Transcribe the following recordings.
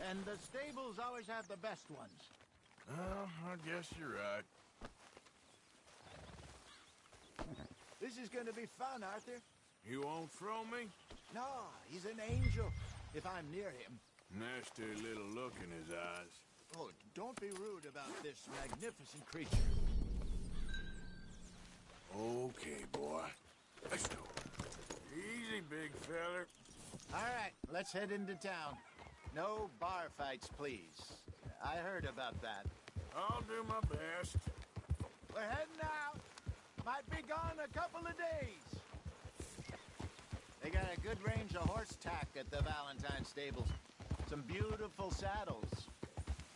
And the stables always have the best ones. Well, I guess you're right. This is gonna be fun, Arthur. You won't throw me? No, he's an angel, if I'm near him. Nasty little look in his eyes. Oh, don't be rude about this magnificent creature. Okay, boy. Let's go. Easy, big feller. All right, let's head into town. No bar fights, please. I heard about that. I'll do my best. We're heading out. Might be gone a couple of days. They got a good range of horse tack at the Valentine stables. Some beautiful saddles.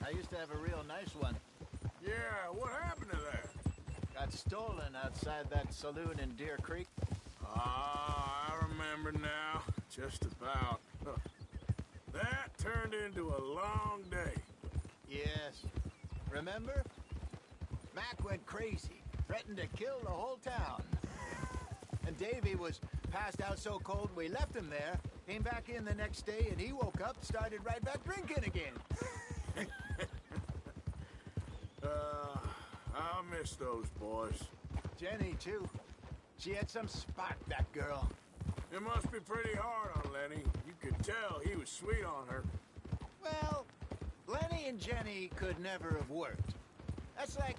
I used to have a real nice one. Yeah, what happened to that? Got stolen outside that saloon in Deer Creek. Ah, I remember now. Just about. That turned into a long day. Yes. Remember? Mac went crazy, threatened to kill the whole town. And Davy was passed out so cold we left him there, came back in the next day, and he woke up, started right back drinking again. I'll miss those boys. Jenny, too. She had some spark, that girl. It must be pretty hard on Lenny. You could tell he was sweet on her. Well, Lenny and Jenny could never have worked. That's like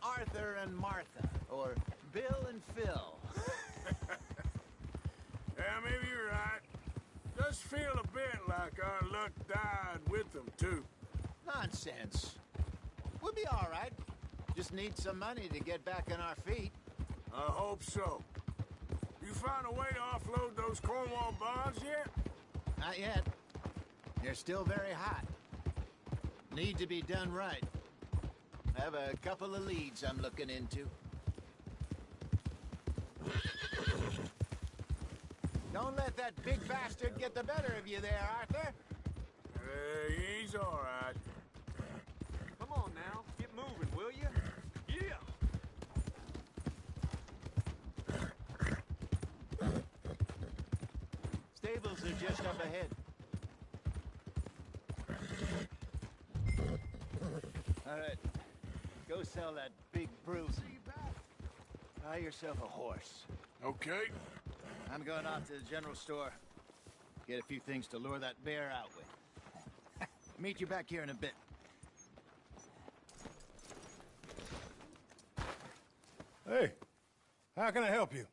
Arthur and Martha, or Bill and Phil. Yeah, maybe you're right. Does feel a bit like our luck died with them, too. Nonsense. We'll be all right. Just need some money to get back on our feet. I hope so. You find a way to offload those Cornwall bonds yet? Not yet. They're still very hot. Need to be done right. I have a couple of leads I'm looking into. Don't let that big bastard get the better of you there, Arthur. He's all right. Come on now, get moving, will you? Yeah! Stables are just up ahead. All right, go sell that big bruise. Buy yourself a horse. Okay. I'm going off to the general store. Get a few things to lure that bear out with. Meet you back here in a bit. Hey, how can I help you?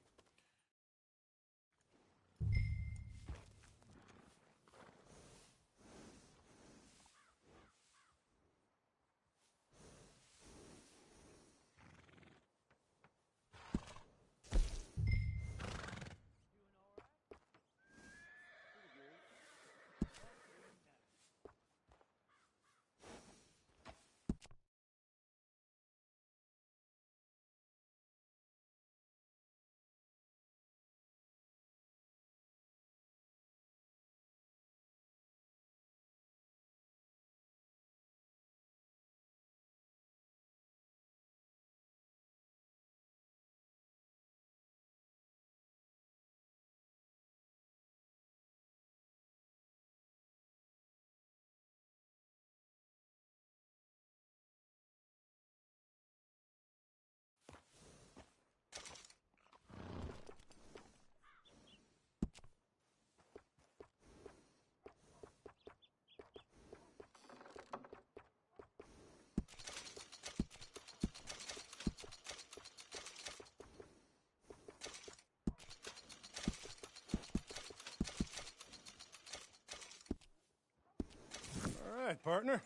All right, partner.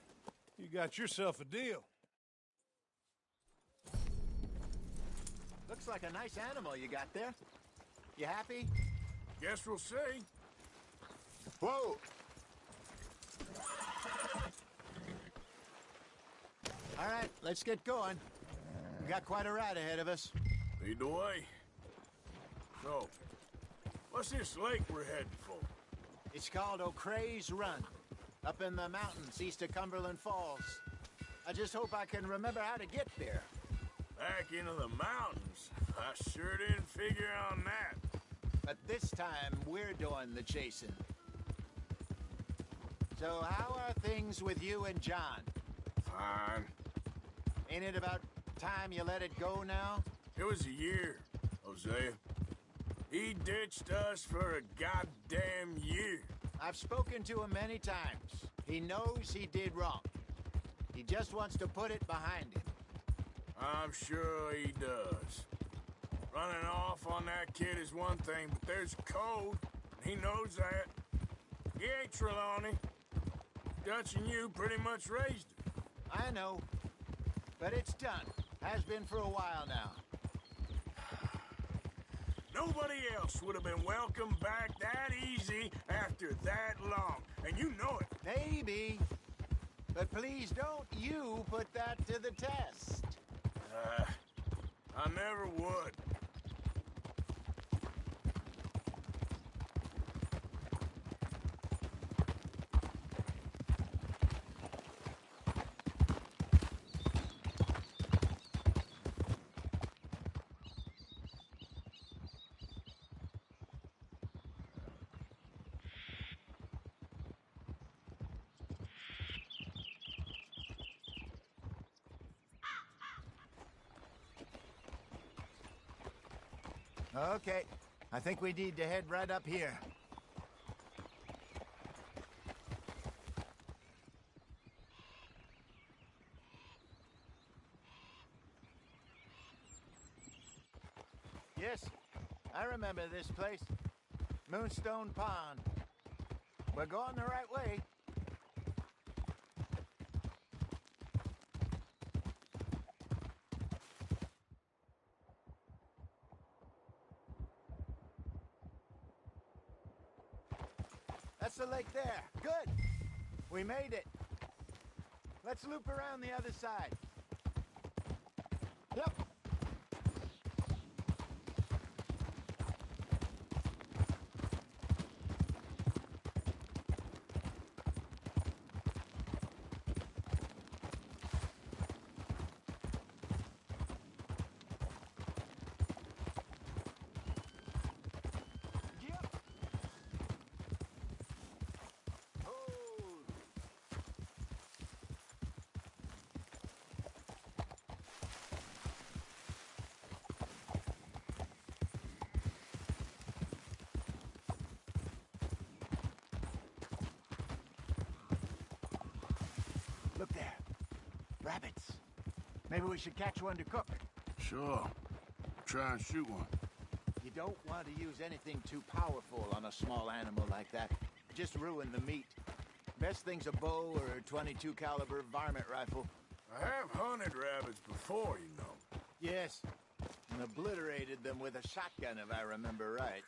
You got yourself a deal. Looks like a nice animal you got there. You happy? Guess we'll see. Whoa! All right, let's get going. We got quite a ride ahead of us. Lead the way. So, what's this lake we're heading for? It's called O'Creagh's Run, up in the mountains east of Cumberland Falls. I just hope I can remember how to get there. Back into the mountains? I sure didn't figure on that. But this time, we're doing the chasing. So how are things with you and John? Fine. Ain't it about time you let it go now? It was a year, Hosea. He ditched us for a goddamn year. I've spoken to him many times. He knows he did wrong. He just wants to put it behind him. I'm sure he does. Running off on that kid is one thing, but there's code. He knows that. He ain't Trelawney. Dutch and you pretty much raised him. I know. But it's done. Has been for a while now. Nobody else would have been welcomed back that easy after that long. And you know it. Maybe. But please don't you put that to the test. I never would. Okay. I think we need to head right up here. Yes, I remember this place. Moonstone Pond. We're going the right way. That's the lake there. Good. We made it. Let's loop around the other side. Yep. Look there. Rabbits. Maybe we should catch one to cook. Sure. Try and shoot one. You don't want to use anything too powerful on a small animal like that. Just ruin the meat. Best thing's a bow or a 22 caliber varmint rifle. I have hunted rabbits before, you know. Yes. And obliterated them with a shotgun, if I remember right.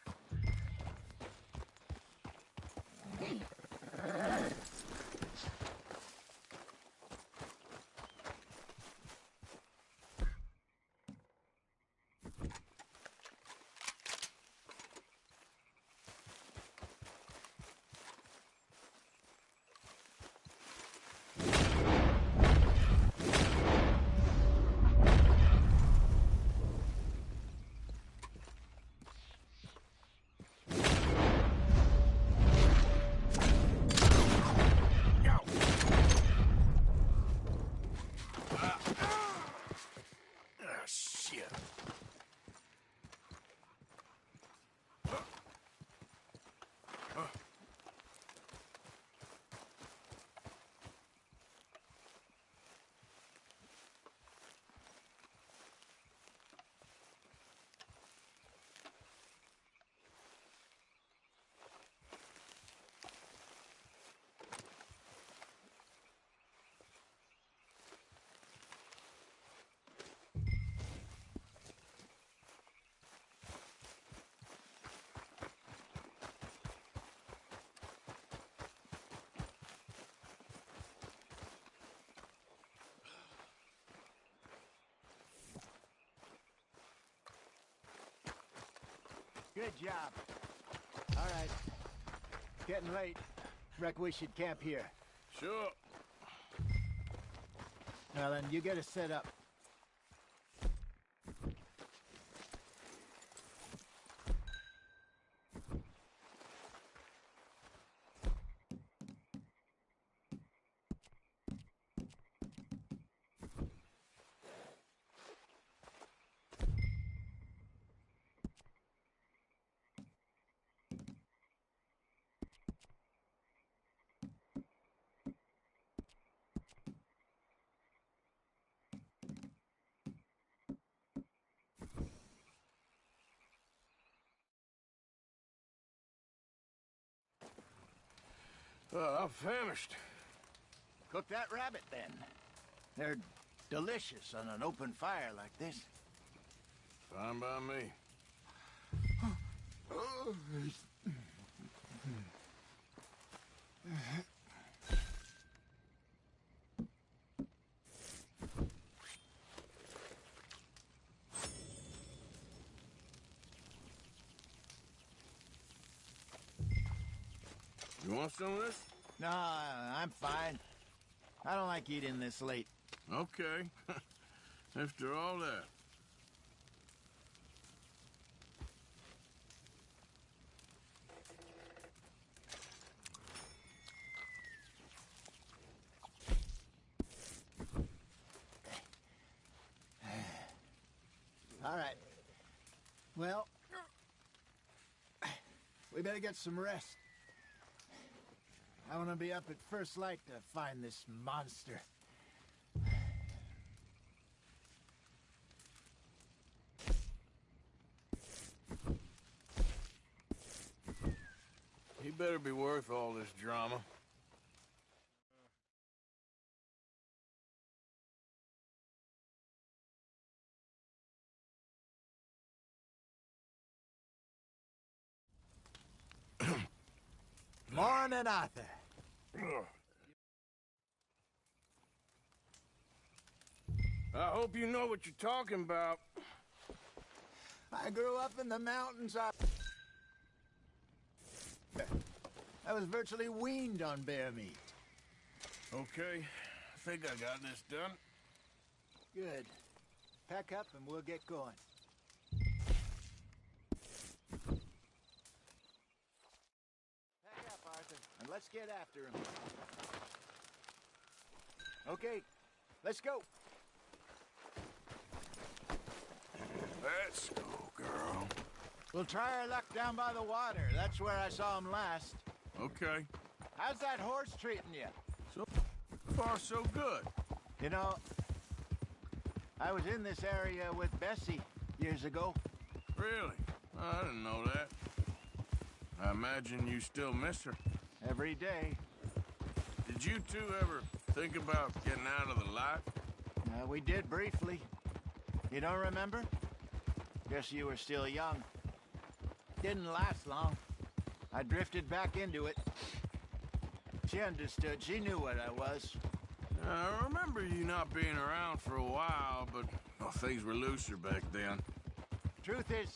Good job. All right. Getting late. Reckon we should camp here. Sure. Well, then you get us set up. I'm famished. Cook that rabbit, then. They're delicious on an open fire like this. Fine by me. You want some of this? No, I'm fine. I don't like eating this late. Okay. After all that. All right. Well, we better get some rest. I want to be up at first light to find this monster. He better be worth all this drama. Morning, Arthur. I hope you know what you're talking about. I grew up in the mountains. I was virtually weaned on bear meat. Okay, I think I got this done. Good. Pack up and we'll get going. Pack up, Arthur, and let's get after him. Okay, let's go. Let's go, girl. We'll try our luck down by the water. That's where I saw him last. Okay. How's that horse treating you? So far, so good. You know, I was in this area with Bessie years ago. Really? I didn't know that. I imagine you still miss her. Every day. Did you two ever think about getting out of the lot? We did briefly. You don't remember? Guess you were still young. Didn't last long. I drifted back into it. She understood. She knew what I was. I remember you not being around for a while, but well, things were looser back then. Truth is,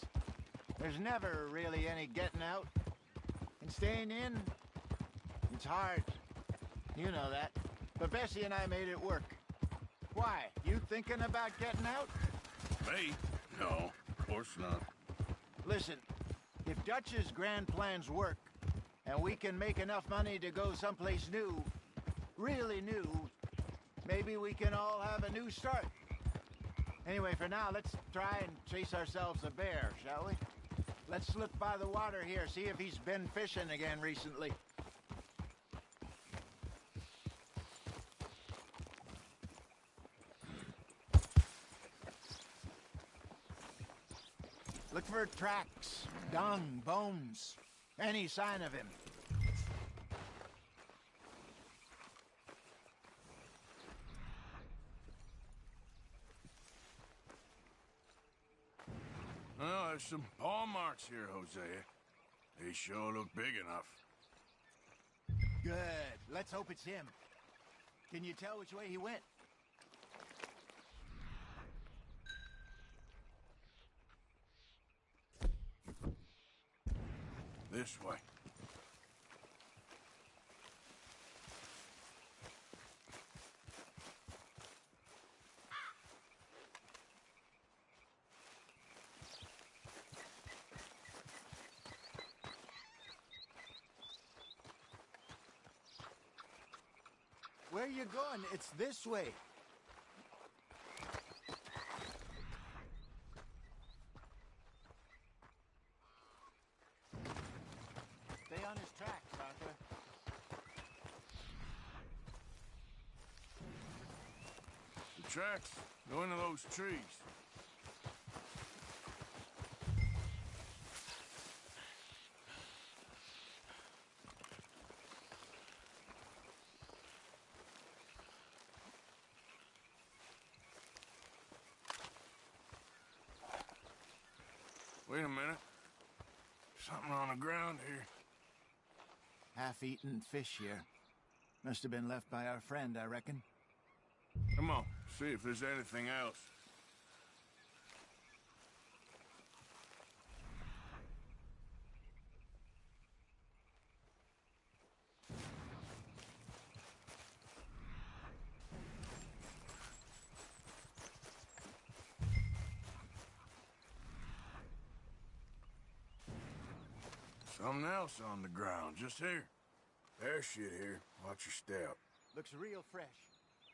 there's never really any getting out. And staying in, it's hard. You know that. But Bessie and I made it work. Why? You thinking about getting out? Me? No, of course not. Listen, if Dutch's grand plans work, and we can make enough money to go someplace new, really new, maybe we can all have a new start. Anyway, for now, let's try and chase ourselves a bear, shall we? Let's look by the water here, see if he's been fishing again recently. Look for tracks, dung, bones, any sign of him. Well, there's some paw marks here, Hosea. They sure look big enough. Good. Let's hope it's him. Can you tell which way he went? This way. Where are you going? It's this way. Stay on his tracks, Arthur. The tracks go into those trees. on the ground here. Half-eaten fish here. Must have been left by our friend, I reckon. Come on, see if there's anything else. Something else on the ground, just here. There's shit here. Watch your step. Looks real fresh.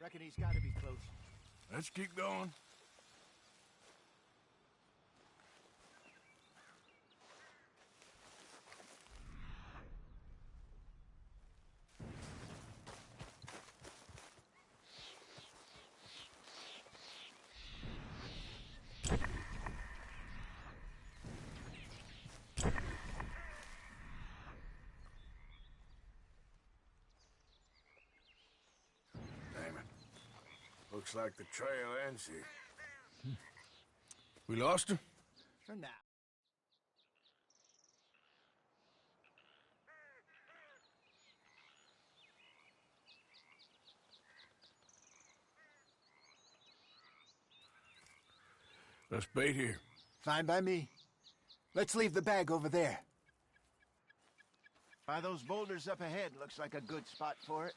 Reckon he's gotta be close. Let's keep going. Looks like the trail ends here. We lost him? For now. Let's bait here. Fine by me. Let's leave the bag over there. By those boulders up ahead, looks like a good spot for it.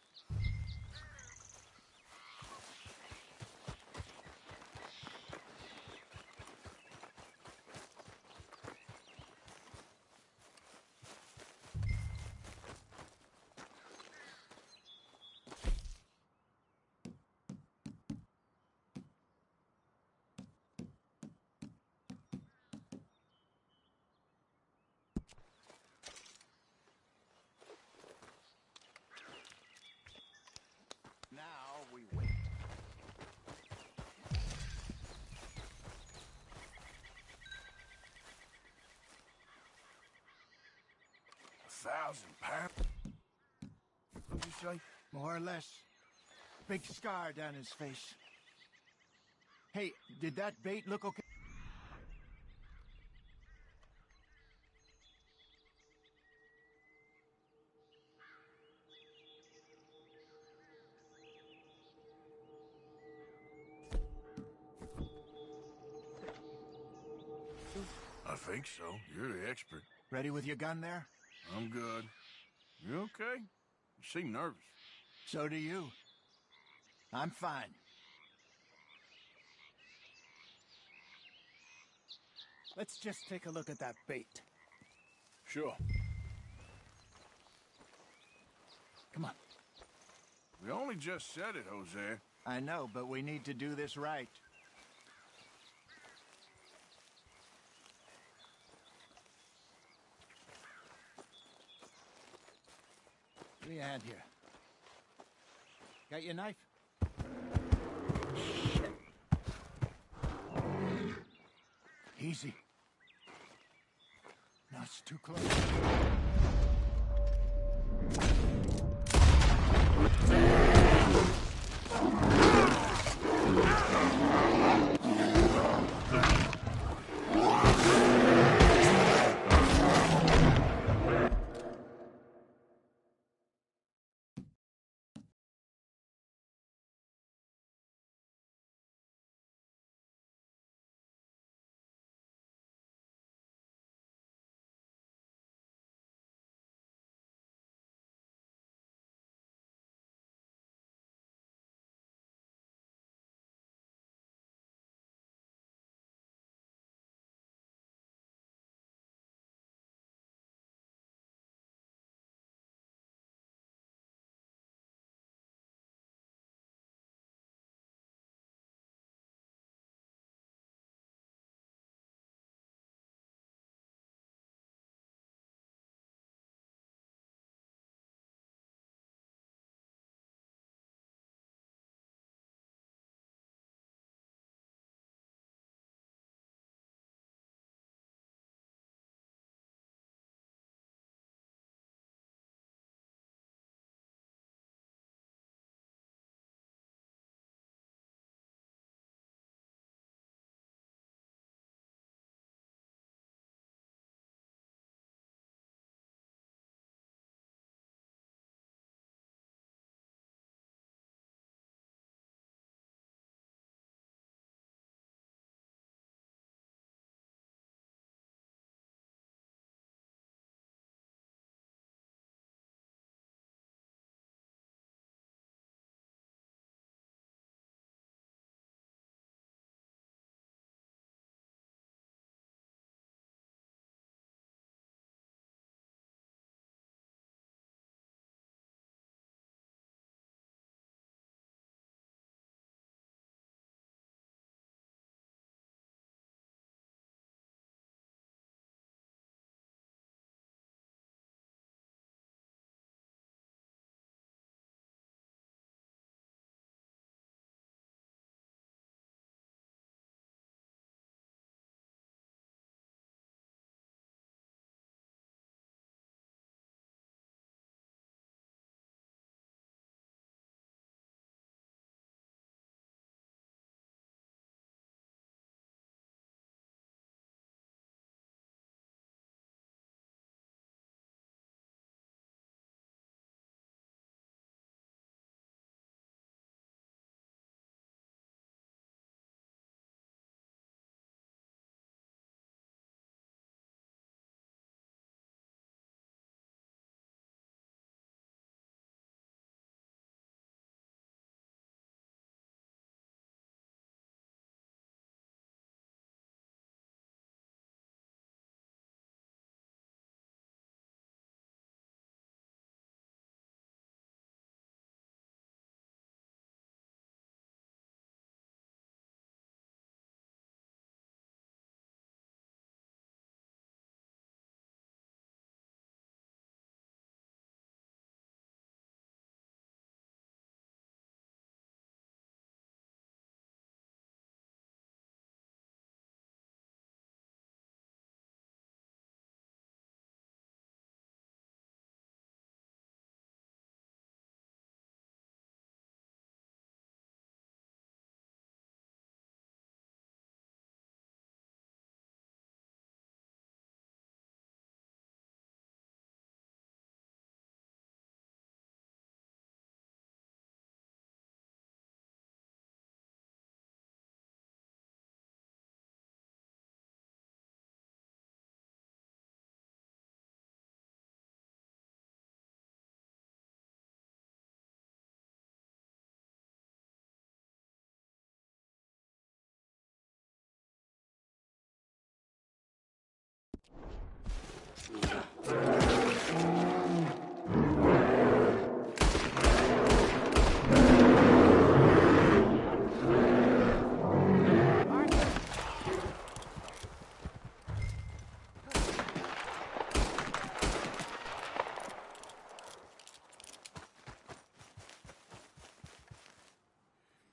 Now we wait. £1,000? What'd you say? More or less. Big scar down his face. Hey, did that bait look okay? I think so. You're the expert. Ready with your gun there? I'm good. You okay? You seem nervous. So do you. I'm fine. Let's just take a look at that bait. Sure. Come on. We only just said it, Jose. I know, but we need to do this right. Give me a hand here. Got your knife? Shit. Easy. No, it's too close.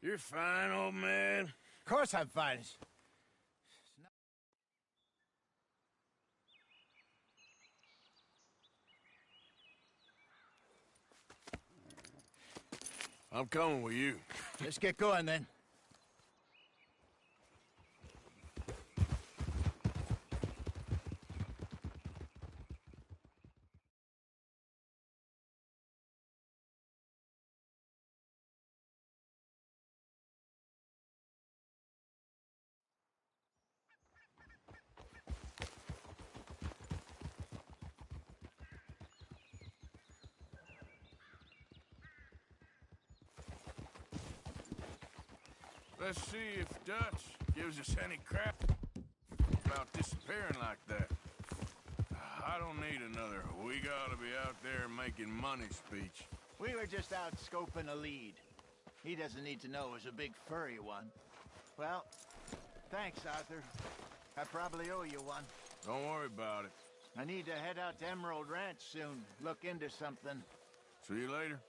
You're fine, old man. Of course I'm fine. I'm coming with you. Let's get going then. Let's see if Dutch gives us any crap about disappearing like that. I don't need another "we gotta be out there making money" speech. We were just out scoping a lead. He doesn't need to know it was a big furry one. Well, thanks, Arthur. I probably owe you one. Don't worry about it. I need to head out to Emerald Ranch soon. Look into something. See you later.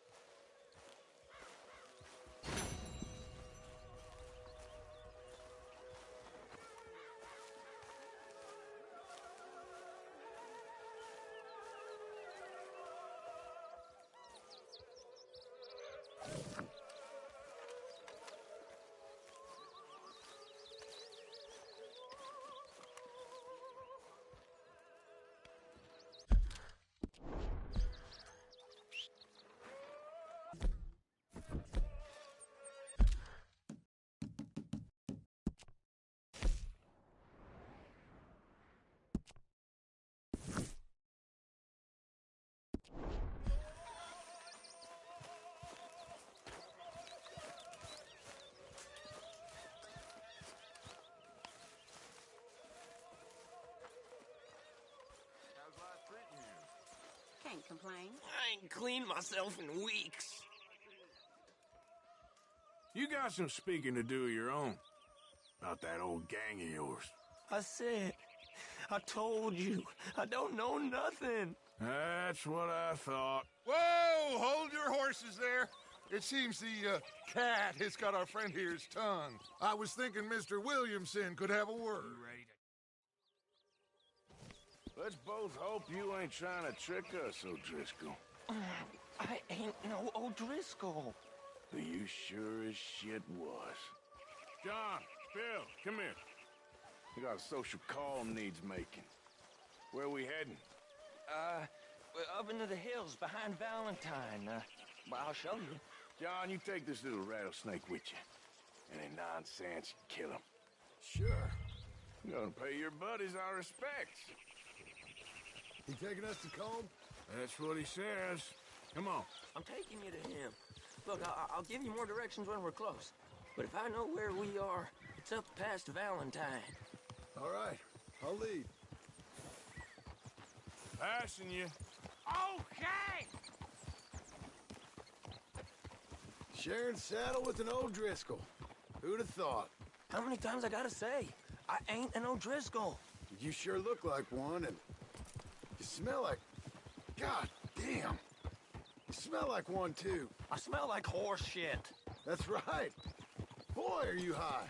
Can't complain. I ain't cleaned myself in weeks. You got some speaking to do of your own. About that old gang of yours. I said, I told you, I don't know nothing. That's what I thought. Whoa! Hold your horses there. It seems the cat has got our friend here's tongue. I was thinking Mr. Williamson could have a word. Let's both hope you ain't trying to trick us, O'Driscoll. I ain't no O'Driscoll. You sure as shit was. John, Bill, come here. We got a social call needs making. Where we heading? Up into the hills behind Valentine. Well, I'll show you. John, you take this little rattlesnake with you. Any nonsense, kill him. Sure. I'm gonna pay your buddies our respects. He taking us to Combe? That's what he says. Come on. I'm taking you to him. Look, I'll give you more directions when we're close. But if I know where we are, it's up past Valentine. All right, I'll lead. Passing you. Okay! Sharing saddle with an O'Driscoll. Who'd have thought? How many times I gotta say? I ain't an O'Driscoll. You sure look like one, and you smell like... God damn. You smell like one, too. I smell like horse shit. That's right. Boy, are you high.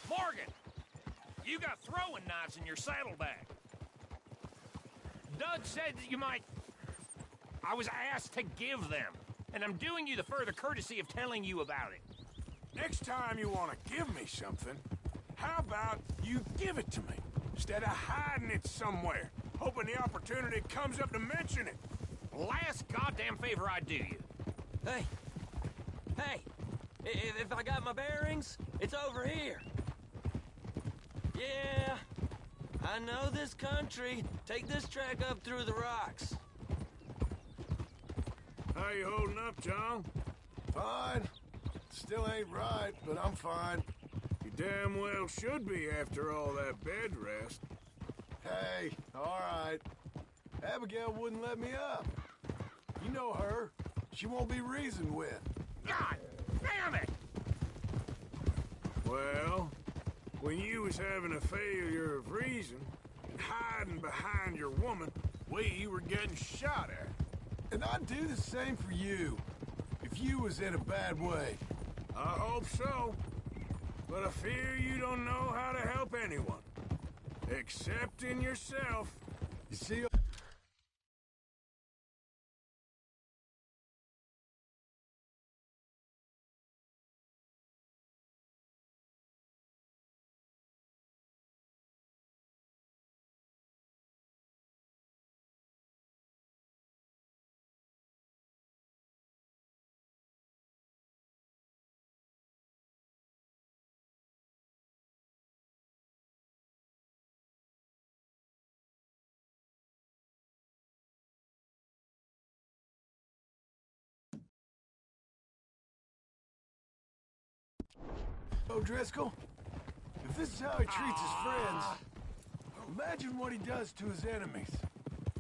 Morgan! You got throwing knives in your saddlebag. Doug said that you might... I was asked to give them, and I'm doing you the further courtesy of telling you about it. Next time you want to give me something, how about you give it to me, instead of hiding it somewhere, hoping the opportunity comes up to mention it? Last goddamn favor I do you. Hey! Hey! If I got my bearings, it's over here. Yeah, I know this country. Take this track up through the rocks. How you holding up, John? Fine. Still ain't right, but I'm fine. You damn well should be after all that bed rest. Hey, all right. Abigail wouldn't let me up. You know her. She won't be reasoned with. God damn it! Well, when you was having a failure of reason and hiding behind your woman, we were getting shot at. And I'd do the same for you, if you was in a bad way. I hope so. But I fear you don't know how to help anyone. Except in yourself. You see... O'Driscoll, if this is how he treats his friends, imagine what he does to his enemies.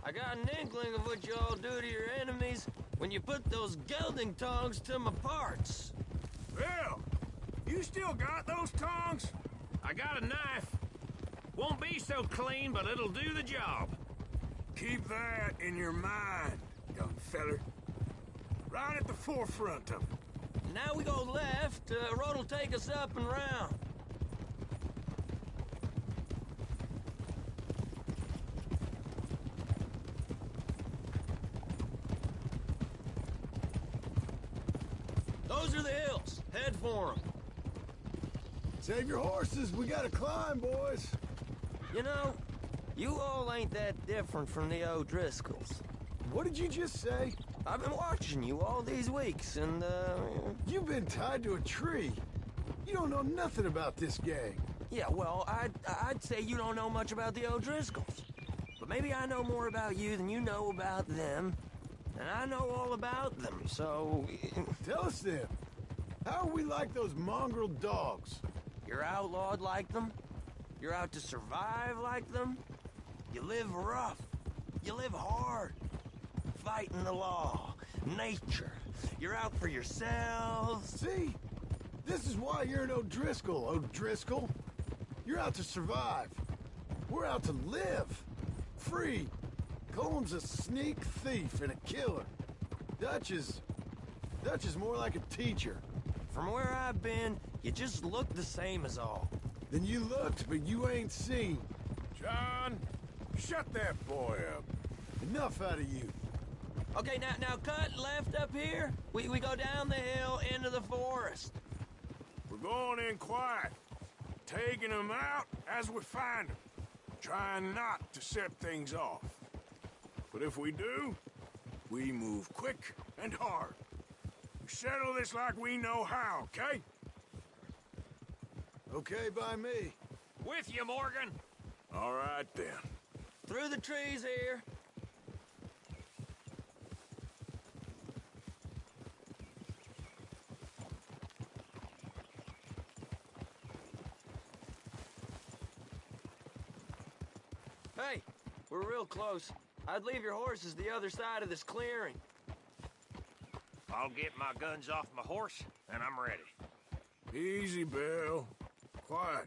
I got an inkling of what y'all do to your enemies when you put those gelding tongs to my parts. Bill, you still got those tongs? I got a knife. Won't be so clean, but it'll do the job. Keep that in your mind, young feller. Right at the forefront of it. Now we go left, road will take us up and round. Those are the hills. Head for them. Save your horses, we gotta climb, boys. You know, you all ain't that different from the O'Driscolls. What did you just say? I've been watching you all these weeks, and, You've been tied to a tree. You don't know nothing about this gang. yeah, well, I'd say you don't know much about the O'Driscolls. But maybe I know more about you than you know about them. And I know all about them, so... Tell us then, how are we like those mongrel dogs? You're outlawed like them? You're out to survive like them? You live rough. You live hard. Fighting the law, nature. You're out for yourselves. See? This is why you're an O'Driscoll, O'Driscoll. You're out to survive. We're out to live. Free. Coleman's a sneak thief and a killer. Dutch is more like a teacher. From where I've been, you just look the same as all. Then you looked, but you ain't seen. John, shut that boy up. Enough out of you. Okay, now cut left up here. We go down the hill into the forest. We're going in quiet, taking them out as we find them, trying not to set things off. But if we do, we move quick and hard. We settle this like we know how, okay? Okay by me. With you, Morgan. All right, then. Through the trees here. Hey, we're real close. I'd leave your horses the other side of this clearing. I'll get my guns off my horse, and I'm ready. Easy, Bill. Quiet.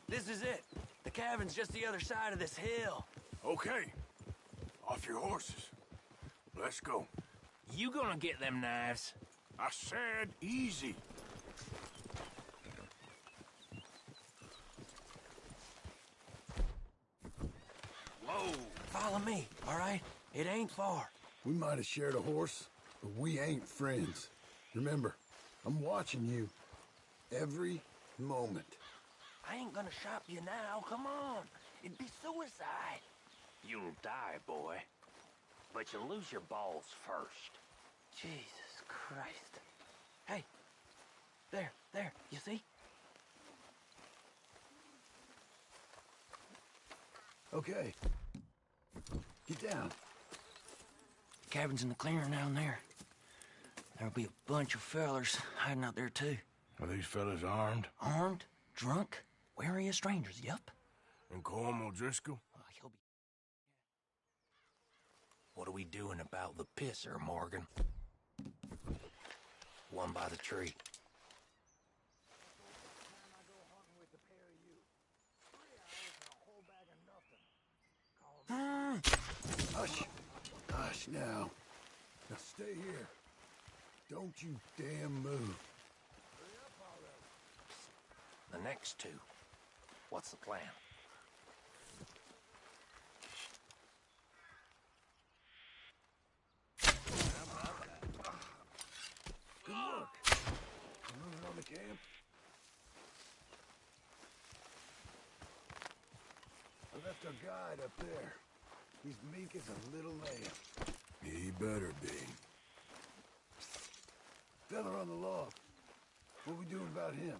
This is it. The cabin's just the other side of this hill. Okay. Off your horses. Let's go. You gonna get them knives? I said easy. Whoa. Follow me, all right? It ain't far. We might have shared a horse, but we ain't friends. Remember, I'm watching you every moment. I ain't gonna shop you now. Come on. It'd be suicide. You'll die, boy. But you'll lose your balls first. Jesus Christ. Hey. There. You see? Okay. Get down. Cabin's in the clearing down there. There'll be a bunch of fellers hiding out there, too. Are these fellas armed? Armed, drunk, wary of strangers, yup. And Cornwall Driscoll? He'll be... What are we doing about the pisser, Morgan? One by the tree. Hush. Hush now. Now stay here. Don't you damn move. The next two. What's the plan? Good work. Moving on the camp. I left our guide up there. He's meek as a little lamb. He better be. Fella on the log. What we doing about him?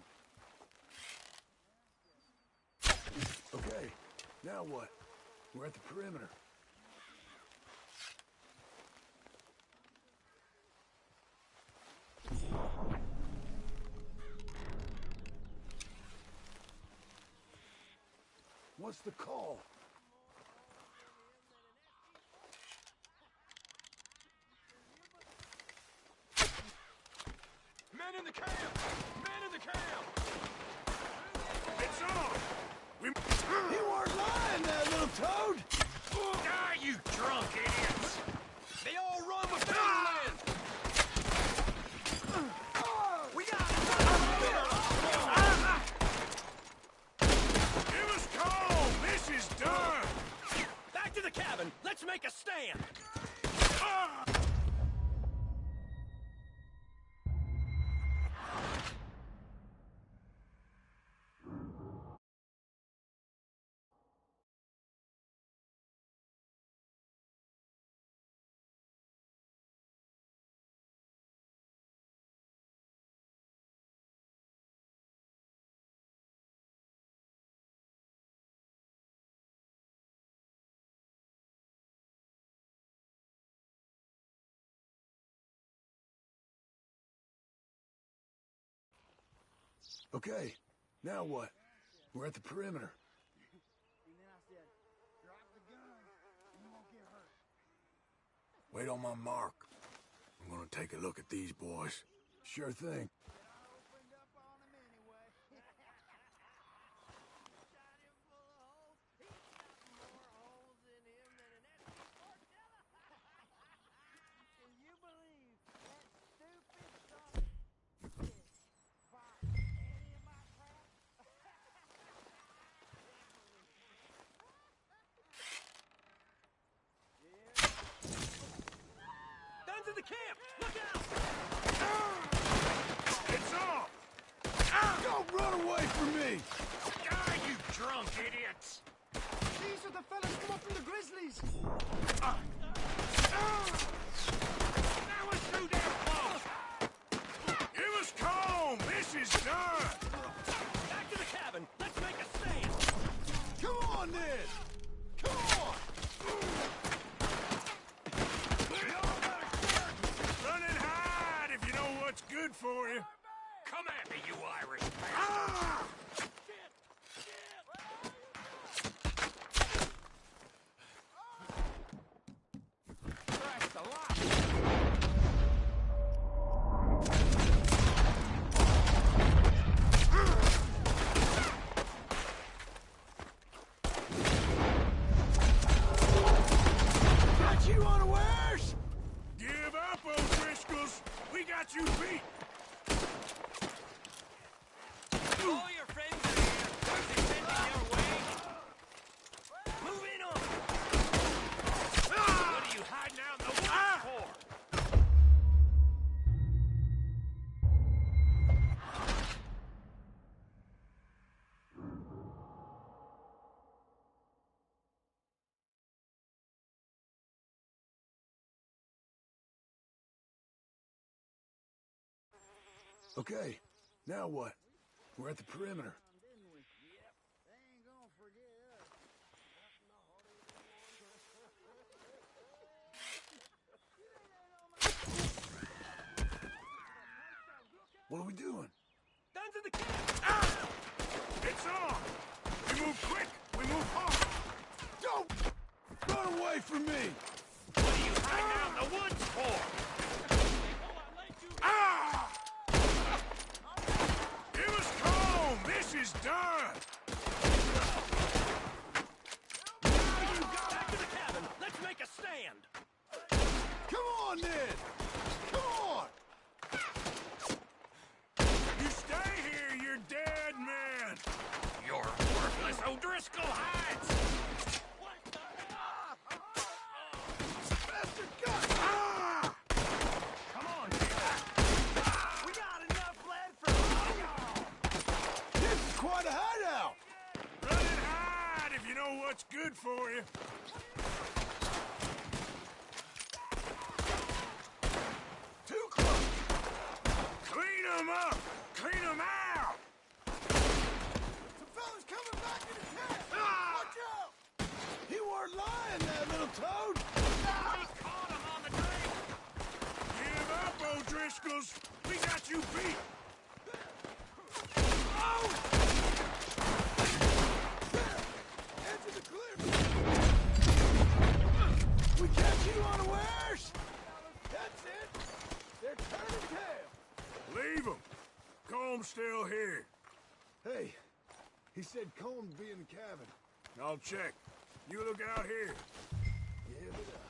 Okay, now what? We're at the perimeter. What's the call? Men in the camp! Men in the camp! It's on! You weren't lying there, little toad! Die, you drunk idiots! They all run with Finland! We got Give us calm! This is done! back to the cabin! Let's make a stand! Okay, now what? We're at the perimeter. Wait on my mark. I'm gonna take a look at these boys. Sure thing. Guns in the camp! Look out! It's on! Don't run away from me! Die, you drunk idiots! These are the fellas come up from the Grizzlies! That was too damn close! Give us calm! This is done! Back to the cabin! Let's make a stand! Come on, then! Come on! Run and hide if you know what's good for you. Come at me, you Irish! Christ alive! Got you unawares! Give up, O'Driscolls! We got you beat! All your friends are here. They send me your way. Move in on them. What are you hiding out in the woods for? Okay, now what? We're at the perimeter. What are we doing? Down to the camp! It's on! We move quick! We move hard! Don't run away from me! What are you hiding out in the woods for? Ah! Give us comb! This is done! Back to the cabin. Let's make a stand. Come on, then! Come on! You stay here, you're dead man! You're worthless O'Driscoll hides! Bastard gun! Ah! Come on, we got enough lead for all y'all! This is quite a hideout! Run and hide if you know what's good for you. Too close! Clean them up! Clean them out! Some fellas coming back in the camp! Watch out! He weren't lying, that little toad! We caught him on the drink! Give up, O'Driscolls! We got you beat! Edge of the cliff! We catch you unawares! That's it! They're turning tail! Leave them! Comb's still here. Hey, he said Colm would be in the cabin. I'll check. You look out here. Give it up.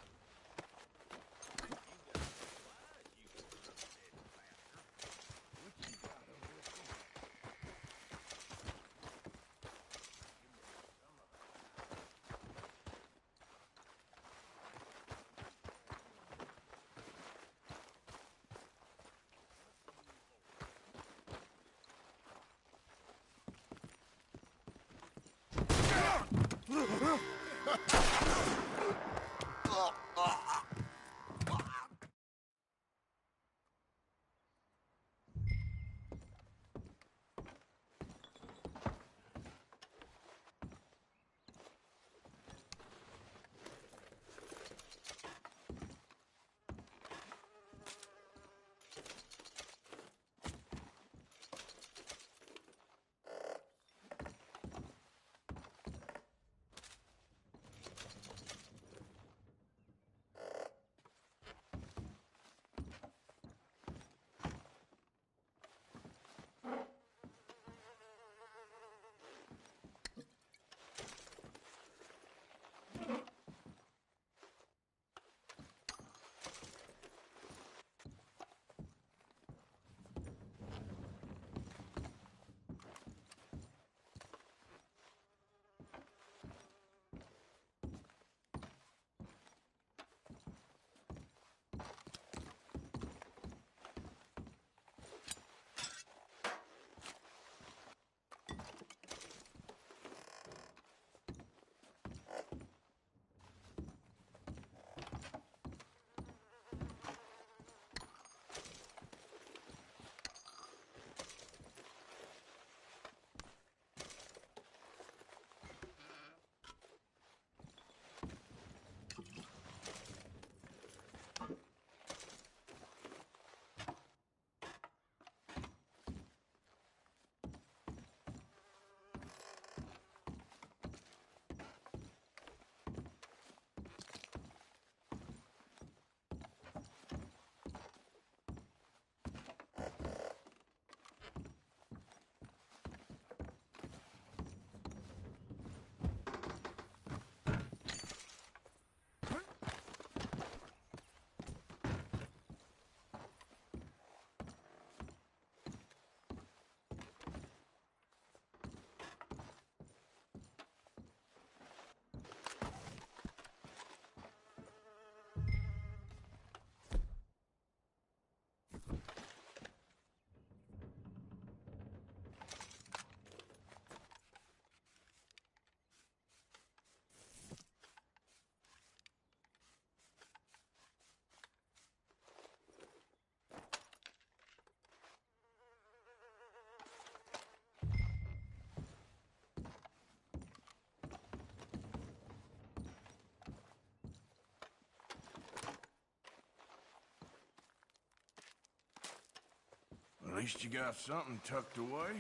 least you got something tucked away.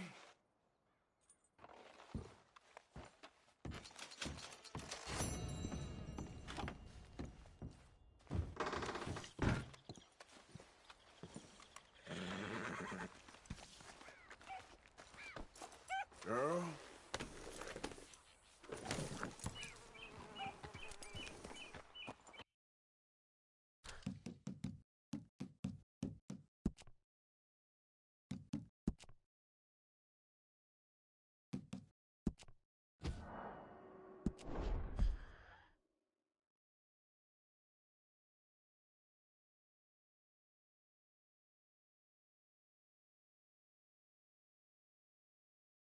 Girl,